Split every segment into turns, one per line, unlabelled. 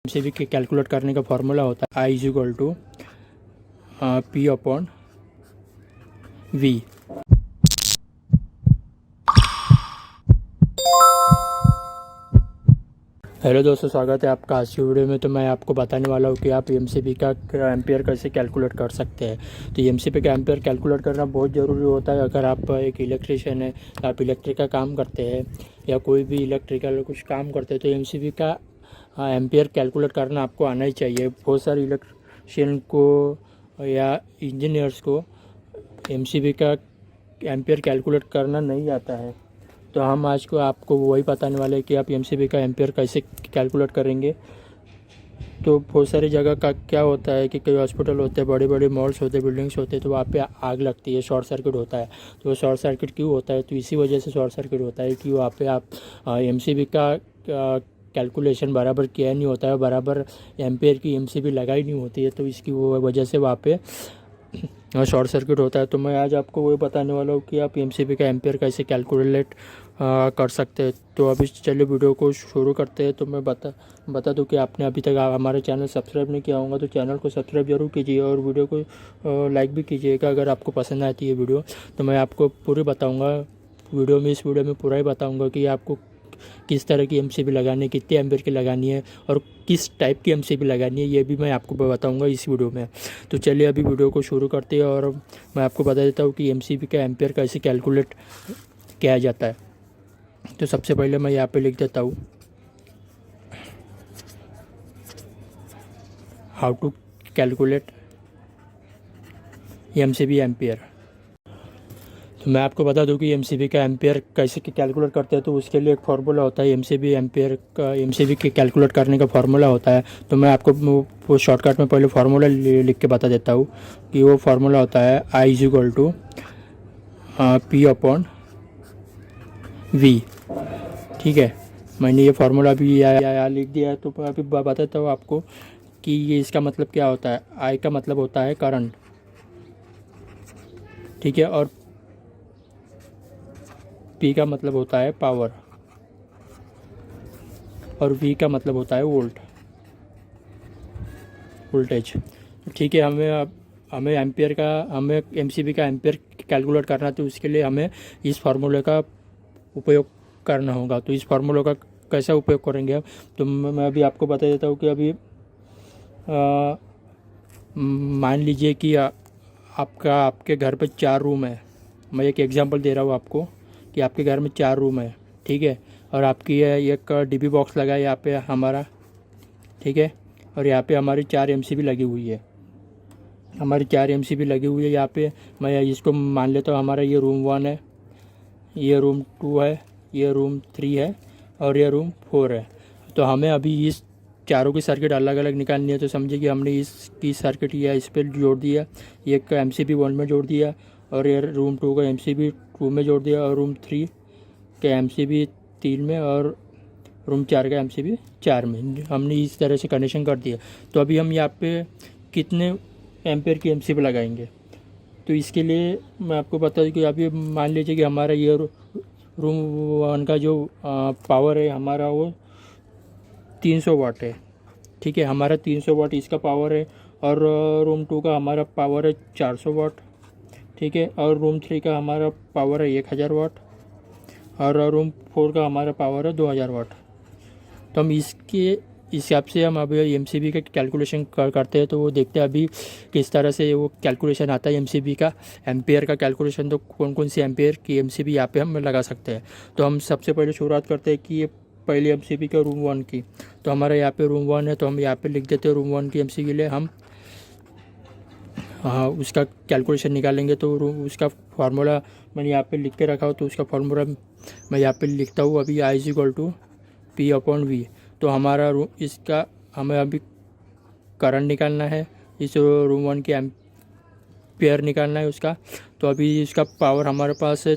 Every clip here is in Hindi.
एमसीबी के कैलकुलेट करने का फॉर्मूला होता है I is equal to P upon V. हेलो दोस्तों, स्वागत है आपका आज की वीडियो में। तो मैं आपको बताने वाला हूँ कि आप एमसीबी का एम्पियर कैसे कैलकुलेट कर सकते हैं। तो एमसीबी का एम्पियर कैलकुलेट करना बहुत ज़रूरी होता है। अगर आप एक इलेक्ट्रिशियन है, आप इलेक्ट्रिक का काम करते हैं या कोई भी इलेक्ट्रिकल कुछ काम करते हैं, तो एमसीबी का एम्पियर कैलकुलेट करना आपको आना ही चाहिए। बहुत सारे इलेक्ट्रिशियन को या इंजीनियर्स को एमसीबी का एम्पियर कैलकुलेट करना नहीं आता है। तो हम आज को आपको वही बताने वाले हैं कि आप एमसीबी का एम्पियर कैसे कैलकुलेट करेंगे। तो बहुत सारी जगह का क्या होता है कि कई हॉस्पिटल होते हैं, बड़े बड़े मॉल्स होते हैं, बिल्डिंग्स होते हैं, तो वहाँ पे आग लगती है, शॉर्ट सर्किट होता है। तो वो शॉर्ट सर्किट क्यों होता है? तो इसी वजह से शॉर्ट सर्किट होता है कि वहाँ पे आप एमसीबी का कैलकुलेशन बराबर किया नहीं होता है, बराबर एम्पियर की एमसीबी लगाई नहीं होती है, तो इसकी वो वजह से वहाँ पे शॉर्ट सर्किट होता है। तो मैं आज आपको वही बताने वाला हूँ कि आप एमसीबी का एम्पियर कैसे कैलकुलेट कर सकते हैं। तो अभी चलिए वीडियो को शुरू करते हैं। तो मैं बता दूं कि आपने अभी तक हमारे चैनल सब्सक्राइब नहीं किया होगा तो चैनल को सब्सक्राइब जरूर कीजिए और वीडियो को लाइक भी कीजिएगा अगर आपको पसंद आती है वीडियो। तो मैं आपको पूरी बताऊँगा इस वीडियो में पूरा ही बताऊँगा कि आपको किस तरह की एमसीबी लगानी है, कितने एम्पियर की लगानी है और किस टाइप की एमसीबी लगानी है, ये भी मैं आपको बताऊंगा इस वीडियो में। तो चलिए अभी वीडियो को शुरू करते हैं और मैं आपको बता देता हूँ कि एमसीबी का एम्पियर कैसे कैलकुलेट किया जाता है। तो सबसे पहले मैं यहाँ पे लिख देता हूँ how to calculate MCB ampere. तो मैं आपको बता दूं कि एमसीबी का एम्पियर कैसे कैलकुलेट करते हैं। तो उसके लिए एक फार्मूला होता है एमसीबी एम्पियर का, एमसीबी के कैलकुलेट करने का फार्मूला होता है। तो मैं आपको वो शॉर्टकट में पहले फार्मूला लिख के बता देता हूँ कि वो फार्मूला होता है I is equal to P upon V. ठीक है, मैंने ये फार्मूला भी यहाँ लिख दिया है। तो मैं अभी बताता हूँ आपको कि ये इसका मतलब क्या होता है। आई का मतलब होता है करंट, ठीक है, और पी का मतलब होता है पावर और वी का मतलब होता है वोल्टेज। ठीक है, हमें एमसीबी का एम्पियर कैलकुलेट करना है। तो उसके लिए हमें इस फार्मूले का उपयोग करना होगा। तो इस फार्मूले का कैसा उपयोग करेंगे हम? तो मैं अभी आपको बता देता हूँ कि अभी मान लीजिए कि आपके घर पे 4 रूम है। मैं एक एग्जांपल दे रहा हूँ आपको कि आपके घर में 4 रूम है, ठीक है, और आपकी एक डीबी बॉक्स लगा है यहाँ पे हमारा, ठीक है, और यहाँ पे हमारी 4 एमसीबी लगी हुई है। यहाँ पे मैं इसको मान लेता हूँ हमारा ये रूम 1 है, ये रूम 2 है, ये रूम 3 है और ये रूम 4 है। तो हमें अभी इस चारों की सर्किट अलग अलग निकालनी है। तो समझिए कि हमने इसकी सर्किट या इस पर जोड़ दिया, एक का एमसीबी 1 में जोड़ दिया और ये रूम 2 का एमसीबी 2 में जोड़ दिया और रूम 3 का एमसीबी 3 में और रूम 4 का एमसीबी 4 में हमने इस तरह से कनेक्शन कर दिया। तो अभी हम यहाँ पे कितने एम्पियर की एमसीबी लगाएंगे? तो इसके लिए मैं आपको बता दूँ कि अभी मान लीजिए कि हमारा ये रूम 1 का जो पावर है हमारा वो 300 वाट है, ठीक है, हमारा 300 वाट इसका पावर है। और रूम 2 का हमारा पावर है 400 वाट, ठीक है, और रूम 3 का हमारा पावर है 1000 वाट और रूम 4 का हमारा पावर है 2000 वाट। तो हम इसके हिसाब से हम अभी एमसीबी का कैलकुलेशन करते हैं। तो वो देखते हैं अभी किस तरह से वो कैलकुलेशन आता है एमसीबी का एम्पियर का कैलकुलेशन। तो कौन कौन सी एम्पियर की एमसीबी यहाँ पे हम लगा सकते हैं। तो हम सबसे पहले शुरुआत करते हैं कि ये पहले एमसीबी का रूम 1 की। तो हमारा यहाँ पे रूम 1 है, तो हम यहाँ पे लिख देते हैं रूम 1 की एमसीबी के लिए हम उसका कैलकुलेशन निकालेंगे। तो उसका फार्मूला मैंने यहाँ पे लिख के रखा हो, तो उसका फार्मूला मैं यहाँ पे लिखता हूँ अभी I is equal to P upon V. तो हमारा इसका हमें अभी करंट निकालना है, इस रूम 1 के एम्पियर निकालना है उसका। तो अभी इसका पावर हमारे पास है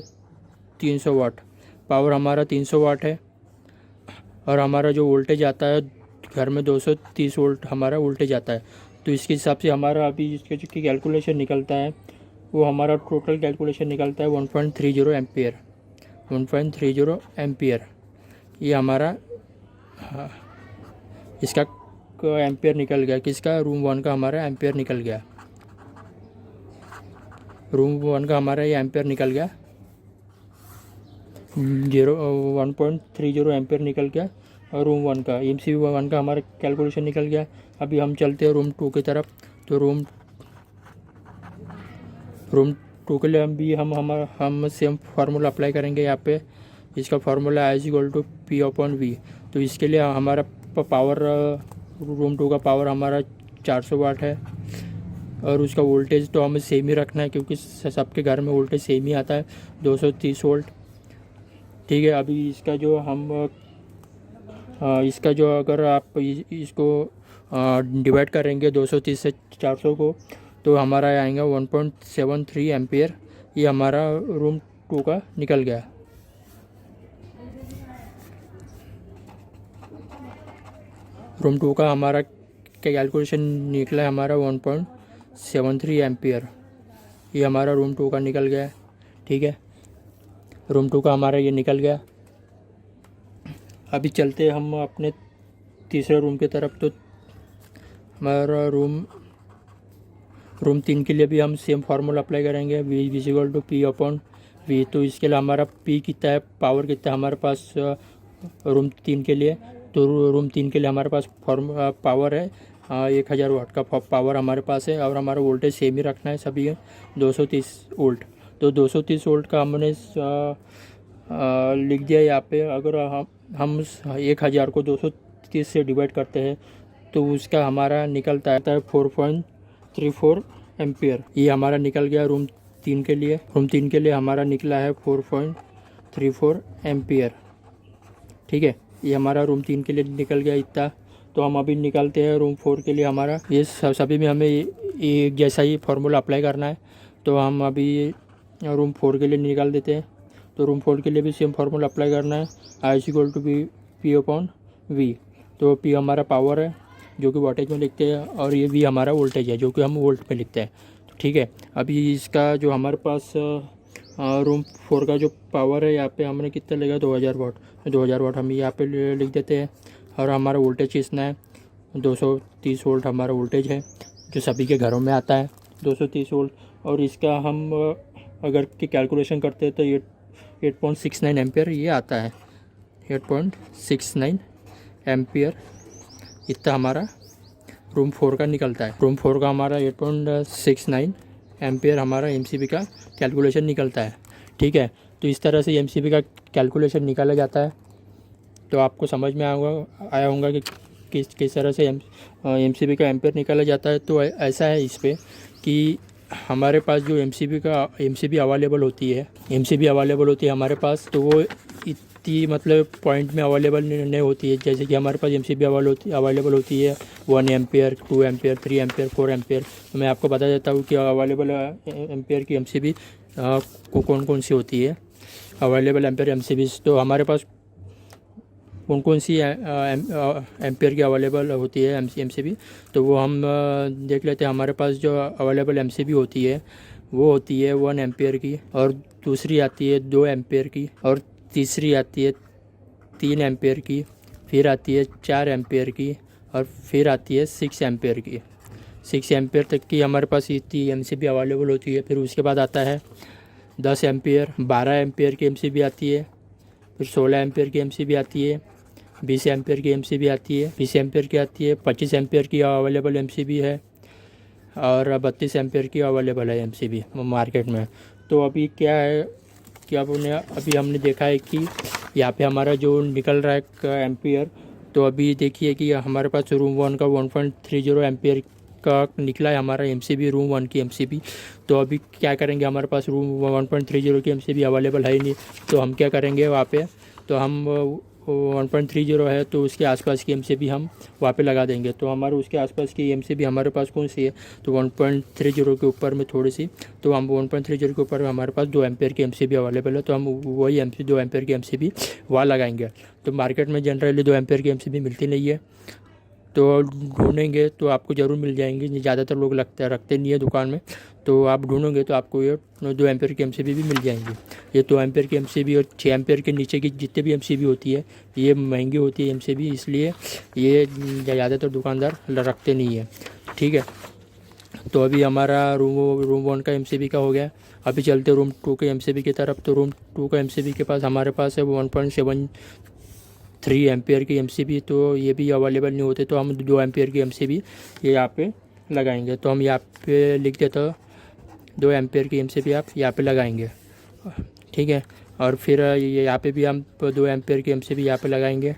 300 वाट, पावर हमारा 300 वाट है और हमारा जो वोल्टेज आता है घर में 230 वोल्ट हमारा वोल्टेज आता है। तो इसके हिसाब से हमारा अभी इसके जो कैलकुलेशन निकलता है वो हमारा टोटल कैलकुलेशन निकलता है 1.30 एम्पियर। 1.30 एम्पियर ये हमारा इसका एम्पियर निकल गया। किसका? रूम 1 का हमारा एम्पियर निकल गया। रूम 1 का हमारा ये एम्पियर निकल गया, 1.30 एम्पियर निकल गया। और रूम 1 का MCB 1 का हमारा कैलकुलेशन निकल गया। अभी हम चलते हैं रूम 2 की तरफ। तो रूम 2 के लिए हम सेम फार्मूला अप्लाई करेंगे यहाँ पे। इसका फार्मूला I = P/V। तो इसके लिए हमारा पावर, रूम 2 का पावर हमारा 400 वाट है। और उसका वोल्टेज तो हमें सेम ही रखना है, क्योंकि सबके घर में वोल्टेज सेम ही आता है, 230 वोल्ट। ठीक है। अभी इसका जो अगर आप इसको डिवाइड करेंगे 230 से 400 को, तो हमारा आएगा 1.73 एम्पियर। ये हमारा रूम 2 का निकल गया। रूम 2 का हमारा कैलकुलेशन निकला है हमारा 1.73 एम्पियर। ये हमारा रूम 2 का निकल गया। ठीक है। रूम 2 का हमारा ये निकल गया। अभी चलते हम अपने तीसरे रूम की तरफ। तो हमारा रूम 3 के लिए भी हम सेम फार्मूला अप्लाई करेंगे, V = P/V। तो इसके लिए हमारा P कितना है, पावर कितना है हमारे पास रूम 3 के लिए। तो रूम 3 के लिए हमारे पास पावर है 1000 वाट का पावर हमारे पास है। और हमारा वोल्टेज सेम ही रखना है सभी, 230 वोल्ट। तो 230 वोल्ट का हमने लिख दिया यहाँ पे। अगर हम 1000 को 230 से डिवाइड करते हैं तो उसका हमारा निकलता है 4.34 एम्पियर। ये हमारा निकल गया रूम 3 के लिए। रूम 3 के लिए हमारा निकला है 4.34 एम्पियर। ठीक है। ये हमारा रूम 3 के लिए निकल गया इतना। तो हम अभी निकालते हैं रूम 4 के लिए। हमारा ये सभी में हमें एक जैसा ही फार्मूला अप्लाई करना है। तो हम अभी रूम 4 के लिए निकाल देते हैं। तो रूम 4 के लिए भी सेम फार्मूला अप्लाई करना है, I = P/V। तो P हमारा पावर है जो कि वाटेज में लिखते हैं, और ये V हमारा वोल्टेज है जो कि हम वोल्ट में लिखते हैं। तो ठीक है। अभी इसका जो हमारे पास रूम 4 का जो पावर है यहाँ पे हमने कितना लेगा, 2000 वाट। 2000 वाट हम यहाँ पे लिख देते हैं। और हमारा वोल्टेज कितना है, 230 वोल्ट हमारा वोल्टेज है जो सभी के घरों में आता है, 230 वोल्ट। और इसका हम अगर की कैलकुलेशन करते हैं तो ये 8.69 एम्पियर ये आता है, 8.69 एम्पियर इतना हमारा रूम 4 का निकलता है। रूम 4 का हमारा 8.69 एम्पियर हमारा MCB का कैलकुलेशन निकलता है। ठीक है। तो इस तरह से MCB का कैलकुलेशन निकाला जाता है। तो आपको समझ में आया होगा कि किस तरह से MCB का एम्पियर निकाला जाता है। तो ऐसा है इस पे कि हमारे पास जो MCB अवेलेबल होती है हमारे पास, तो वो इतनी मतलब पॉइंट में अवेलेबल नहीं होती है। जैसे कि हमारे पास MCB अवेलेबल होती है 1 एम्पियर, 2 एम्पियर, 3 एम्पियर, 4 एम्पियर। तो मैं आपको बता देता हूँ कि अवेलेबल एम्पियर की MCB कौन सी होती है, अवेलेबल एम्पियर MCB। तो हमारे पास कौन सी एम्पियर की अवेलेबल होती है MCB, तो वो हम देख लेते हैं। हमारे पास जो अवेलेबल MCB होती है वो होती है 1 एम्पियर की, और दूसरी आती है 2 एम्पियर की, और तीसरी आती है 3 एम्पियर की, फिर आती है 4 एम्पियर की, और फिर आती है 6 एम्पियर की। 6 एम्पियर तक की हमारे पास इतनी MCB अवेलेबल होती है। फिर उसके बाद आता है 10 एम्पियर, 12 एम्पियर की MCB आती है, फिर 16 एम्पियर की MCB आती है, 20 एम्पियर की MCB आती है, 20 एम्पियर की आती है, 25 एम्पियर की अवेलेबल MCB है, और 32 एम्पियर की अवेलेबल है MCB मार्केट में। तो अभी क्या है कि अभी हमने देखा है कि यहाँ पे हमारा जो निकल रहा है एम्पियर, तो अभी देखिए कि हमारे पास रूम 1 का 1.30 एम्पियर का निकला है हमारा MCB, रूम 1 की MCB। तो अभी क्या करेंगे, हमारे पास रूम 1.30 की MCB अवेलेबल है ही नहीं। तो हम क्या करेंगे वहाँ पे, तो हम 1.30 है तो उसके आसपास की MCB हम वहाँ पे लगा देंगे। तो हमारे उसके आसपास की MCB हमारे पास कौन सी है, तो 1.30 के ऊपर में थोड़ी सी, तो हम 1.30 के ऊपर में हमारे पास 2 एम्पियर की MCB अवेलेबल है। तो हम वही 2 एम्पियर की MCB वहाँ लगाएंगे। तो मार्केट में जनरली 2 एम्पियर की MCB मिलती नहीं है। तो ढूंढेंगे तो आपको ज़रूर मिल जाएंगी। ज़्यादातर लोग रखते नहीं है दुकान में, तो आप ढूंढोगे तो आपको ये 2 एम्पेयर की MCB भी मिल जाएंगी। ये 2 एम्पेयर की MCB और 6 एम्पेयर के नीचे की जितने भी MCB होती है ये महंगी होती है MCB, इसलिए ये ज़्यादातर दुकानदार रखते नहीं है। ठीक है, तो अभी हमारा रूम 1 का MCB का हो गया। अभी चलते रूम 2 के MCB की तरफ। तो रूम 2 का MCB के पास हमारे पास है 1.73 एम्पेयर की MCB, तो ये भी अवेलेबल नहीं होते, तो हम 2 एम्पेयर की MCB ये यहाँ पे लगाएंगे। तो हम यहाँ पे लिख देते हैं 2 एम्पेयर की MCB आप यहाँ पे लगाएंगे। ठीक है, और फिर ये यहाँ पे भी हम 2 एम्पेयर की MCB यहाँ पे लगाएंगे।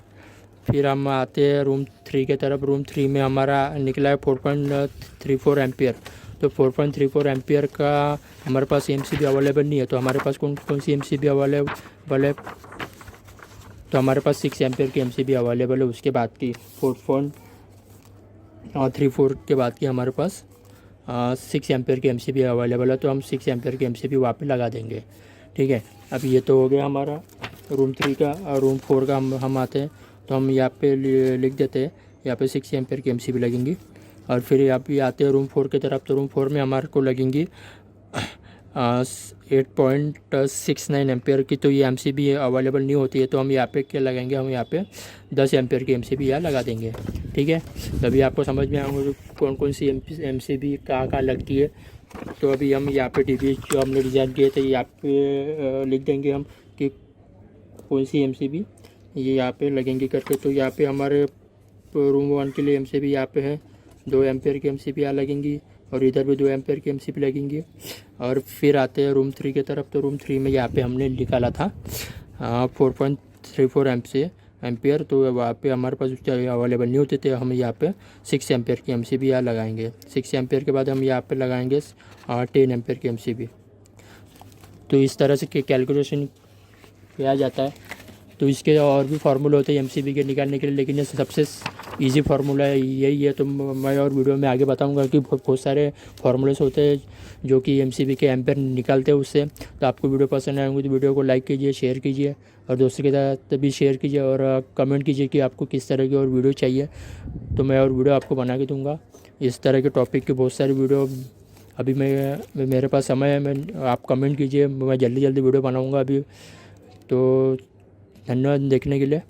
फिर हम आते हैं रूम 3 के तरफ। रूम 3 में हमारा निकला है 4.34 एम्पेयर। तो 4.34 एम्पेयर का हमारे पास MCB अवेलेबल नहीं है। तो हमारे पास कौन कौन सी MCB अवेलेबल है? तो हमारे पास 6 एम्पेयर की MCB अवेलेबल है। उसके बाद की 4.34 के बाद की हमारे पास 6 एम्पेयर की MCB अवेलेबल है। तो हम 6 एम्पेयर की MCB वहाँ पे लगा देंगे। ठीक है, अब ये तो हो गया हमारा रूम 3 का। और रूम 4 का हम आते हैं, तो हम यहाँ पे लिख देते हैं यहाँ पे 6 एम्पेयर की MCB लगेंगी। और फिर यहाँ पे आते हैं रूम 4 की तरफ। तो रूम 4 में हमारे को लगेंगी 8.69 एम्पेयर की। तो ये MCB अवेलेबल नहीं होती है, तो हम यहाँ पे क्या लगाएंगे? हम यहाँ पे 10 एम्पेयर की MCB यहाँ लगा देंगे। ठीक है, तभी आपको समझ में आएंगे कौन कौन सी MCB कहाँ लगती है। तो अभी हम यहाँ पे DBH जो हमने डिज़ाइन किए थे यहाँ पे लिख देंगे हम कि कौन सी MCB ये यहाँ पे लगेंगी करके। तो यहाँ पे हमारे रूम 1 के लिए MCB यहाँ पे है 2 एम्पेयर की MCB यहाँ लगेंगी, और इधर भी 2 एम्पेयर की MCB लगेंगी। और फिर आते हैं रूम 3 की तरफ। तो रूम 3 में यहाँ पे हमने निकाला था 4.34 एम्पेयर। तो वहाँ पे हमारे पास अवेलेबल नहीं होते थे, हम यहाँ पे 6 एम्पेयर की MCB यहाँ लगाएंगे। 6 एम्पेयर के बाद हम यहाँ पे लगाएंगे 10 एम्पेयर की MCB। तो इस तरह से कैलकुलेशन किया जाता है। तो इसके और भी फार्मूले होते हैं MCB के निकालने के लिए, लेकिन ये सबसे इजी फार्मूला यही है। तो मैं और वीडियो में आगे बताऊंगा कि बहुत सारे फार्मूलेस होते हैं जो कि MCB के एम्पेयर निकालते हैं उससे। तो आपको वीडियो पसंद आएंगे तो वीडियो को लाइक कीजिए, शेयर कीजिए, और दोस्तों के साथ भी शेयर कीजिए, और कमेंट कीजिए कि आपको किस तरह की और वीडियो चाहिए, तो मैं और वीडियो आपको बना के दूँगा। इस तरह के टॉपिक की बहुत सारी वीडियो अभी मेरे पास समय है, आप कमेंट कीजिए, मैं जल्दी वीडियो बनाऊँगा अभी। तो धन्यवाद देखने के लिए।